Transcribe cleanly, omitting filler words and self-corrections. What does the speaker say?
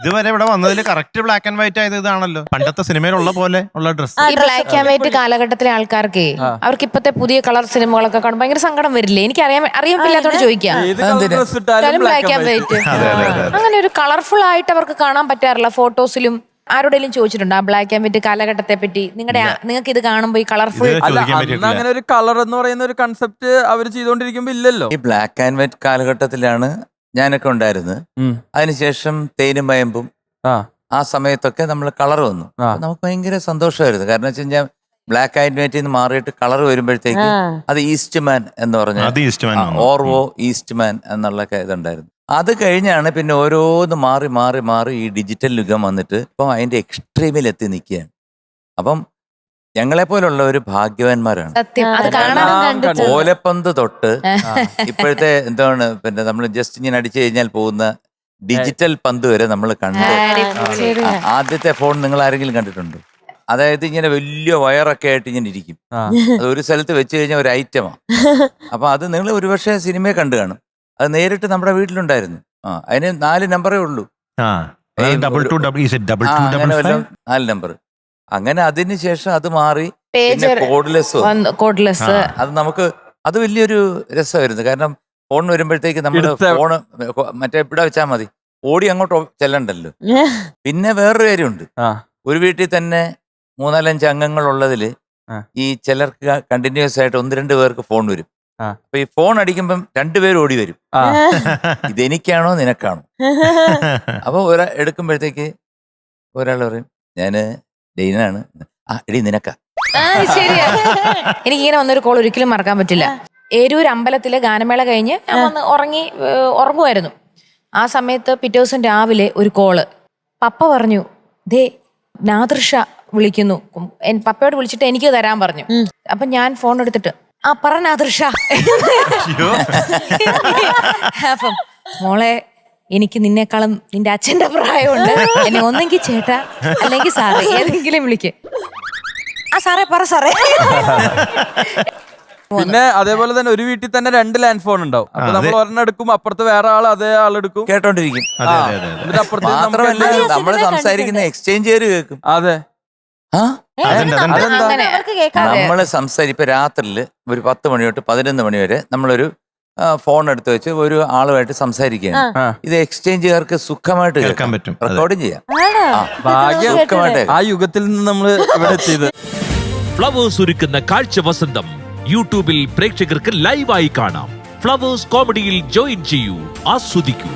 ഇതുവരെ ഇവിടെ വന്നതിൽ കറക്റ്റ് ബ്ലാക്ക് ആൻഡ് വൈറ്റ് ആയത് ഇതാണല്ലോ, പണ്ടത്തെ സിനിമയിലുള്ള പോലെ ഉള്ള ഡ്രസ്. ഈ ബ്ലാക്ക് ആൻഡ് വൈറ്റ് കാലഘട്ടത്തിലെ ആൾക്കാർക്ക് അവർക്ക് ഇപ്പത്തെ പുതിയ കളർ സിനിമകളൊക്കെ കാണുമ്പോൾ ഭയങ്കര സങ്കടം വരില്ലേ? എനിക്ക് അറിയാമില്ലാത്തോട് ചോദിക്കാം. ബ്ലാക്ക് ആൻഡ് വൈറ്റ് അങ്ങനെ ഒരു കളർഫുൾ ആയിട്ട് അവർക്ക് കാണാൻ പറ്റാറില്ല. ഫോട്ടോസിലും ആരോടെങ്കിലും ചോദിച്ചിട്ടുണ്ടോ ആ ബ്ലാക്ക് ആൻഡ് വൈറ്റ് കാലഘട്ടത്തെ പറ്റി? നിങ്ങൾക്ക് ഇത് കാണുമ്പോൾ ഈ കളർഫുൾ അങ്ങനെ ഒരു കളർ എന്ന് പറയുന്ന ഒരു കൺസെപ്റ്റ് അവർ ചെയ്തോണ്ടിരിക്കുമ്പോ ഇല്ലല്ലോ. ഈ ബ്ലാക്ക് ആൻഡ് വൈറ്റ് കാലഘട്ടത്തിലാണ് ഞാനൊക്കെ ഉണ്ടായിരുന്നത്. അതിനുശേഷം തേനും വയമ്പും ആ സമയത്തൊക്കെ നമ്മൾ കളർ വന്നു. നമുക്ക് ഭയങ്കര സന്തോഷമായിരുന്നു. കാരണം വെച്ച് കഴിഞ്ഞാൽ ബ്ലാക്ക് ആൻഡ് വൈറ്റിൽ നിന്ന് മാറിയിട്ട് കളർ വരുമ്പോഴത്തേക്ക് അത് ഈസ്റ്റ് മാൻ എന്ന് പറഞ്ഞ ഓർവോ ഈസ്റ്റ് മാൻ എന്നുള്ള ഇതുണ്ടായിരുന്നു. അത് കഴിഞ്ഞാണ് പിന്നെ ഓരോന്ന് മാറി മാറി മാറി ഈ ഡിജിറ്റൽ യുഗം വന്നിട്ട് ഇപ്പം അതിന്റെ എക്സ്ട്രീമിൽ എത്തി നിൽക്കുകയാണ്. അപ്പം ഞങ്ങളെ പോലുള്ള ഒരു ഭാഗ്യവാന്മാരാണ്. ഓലപ്പന്ത് തൊട്ട് ഇപ്പോഴത്തെ എന്താണ് പിന്നെ നമ്മൾ ജസ്റ്റ് ഇങ്ങനെ അടിച്ചു കഴിഞ്ഞാൽ പോകുന്ന ഡിജിറ്റൽ പന്ത് വരെ നമ്മൾ കണ്ട്. ആദ്യത്തെ ഫോൺ നിങ്ങൾ ആരെങ്കിലും കണ്ടിട്ടുണ്ടോ? അതായത് ഇങ്ങനെ വലിയ വയറൊക്കെ ആയിട്ട് ഇങ്ങനെ ഇരിക്കും. അത് ഒരു സ്ഥലത്ത് വെച്ച് കഴിഞ്ഞാൽ ഒരു ഐറ്റമാണ്. അപ്പൊ അത് നിങ്ങൾ ഒരുപക്ഷെ സിനിമയെ കണ്ടു കാണും. അത് നേരിട്ട് നമ്മുടെ വീട്ടിലുണ്ടായിരുന്നു. അതിന് 4 നമ്പറേ ഉള്ളൂ. 4 നമ്പർ. അങ്ങനെ അതിനുശേഷം അത് മാറി കോഡ്ലെസ്. അത് നമുക്ക് അത് വലിയൊരു രസമായിരുന്നു. കാരണം ഫോൺ വരുമ്പോഴത്തേക്ക് നമ്മള് ഫോണ് മറ്റേ ഇവിടെ വെച്ചാൽ മതി, ഓടി അങ്ങോട്ട് ചെല്ലണ്ടല്ലോ. പിന്നെ വേറൊരു കാര്യമുണ്ട്. ഒരു വീട്ടിൽ തന്നെ 3-4-5 അംഗങ്ങളുള്ളതിൽ ഈ ചിലർക്ക് കണ്ടിന്യൂസ് ആയിട്ട് 1-2 പേർക്ക് ഫോൺ വരും. അപ്പൊ ഈ ഫോൺ അടിക്കുമ്പം 2 പേര് ഓടി വരും. ഇതെനിക്കാണോ നിനക്കാണോ? അപ്പൊ എടുക്കുമ്പോഴത്തേക്ക് ഒരാൾ പറയും ഞാന് ഡെയിനാണ്. എടി നിനക്കാ. ശരിയാ. എനിക്കിങ്ങനെ വന്നൊരു കോൾ ഒരിക്കലും മറക്കാൻ പറ്റില്ല. ഏരൂർ അമ്പലത്തിലെ ഗാനമേള കഴിഞ്ഞ് ഞാൻ വന്ന് ഉറങ്ങുമായിരുന്നു. ആ സമയത്ത് പിറ്റേ ദിവസം രാവിലെ ഒരു കോള്. പപ്പ പറഞ്ഞു ദേ നാദൃഷ വിളിക്കുന്നു. പപ്പയോട് വിളിച്ചിട്ട് എനിക്ക് തരാൻ പറഞ്ഞു. അപ്പൊ ഞാൻ ഫോൺ എടുത്തിട്ട് പറ നാദൃഷ. അപ്പം മോളെ എനിക്ക് നിന്നെക്കാളും നിന്റെ അച്ഛന്റെ പ്രായമുണ്ട്. എന്നെ ഒന്നെങ്കിൽ ചേട്ടാ അല്ലെങ്കിൽ സാറേ ഏതെങ്കിലും വിളിക്ക്. സാറേ പറ സാറേ. പിന്നെ അതേപോലെ തന്നെ ഒരു വീട്ടിൽ തന്നെ 2 ലാൻഡ് ഫോൺ ഉണ്ടാവും. അപ്പൊ നമ്മൾ ഒരെണ്ണം എടുക്കും, അപ്പുറത്ത് വേറെ അതേ ആളെടുക്കും, കേട്ടോണ്ടിരിക്കും. മാത്രമല്ല നമ്മൾ സംസാരിക്കുന്ന എക്സ്ചേഞ്ച് കേൾക്കും. അതെ. നമ്മള് ഇപ്പൊ രാത്രിയില് ഒരു 10 മണി തൊട്ട് 11 മണി വരെ നമ്മളൊരു ഫോൺ എടുത്ത് വെച്ച് ഒരു ആളുമായിട്ട് സംസാരിക്കുകയാണ്. ഇത് എക്സ്ചേഞ്ചുകാർക്ക് സുഖമായിട്ട് കേൾക്കാൻ പറ്റും, റെക്കോർഡിങ് ചെയ്യാം. ആ യുഗത്തിൽ നിന്ന് നമ്മൾ ഇവിടെ എത്തിയത്. ഫ്ലവേഴ്സ് ഒരുക്കുന്ന കാഴ്ച വസന്തം യൂട്യൂബിൽ പ്രേക്ഷകർക്ക് ലൈവായി കാണാം. ഫ്ലവേഴ്സ് കോമഡിയിൽ ജോയിൻ ചെയ്യൂ, ആസ്വദിക്കൂ.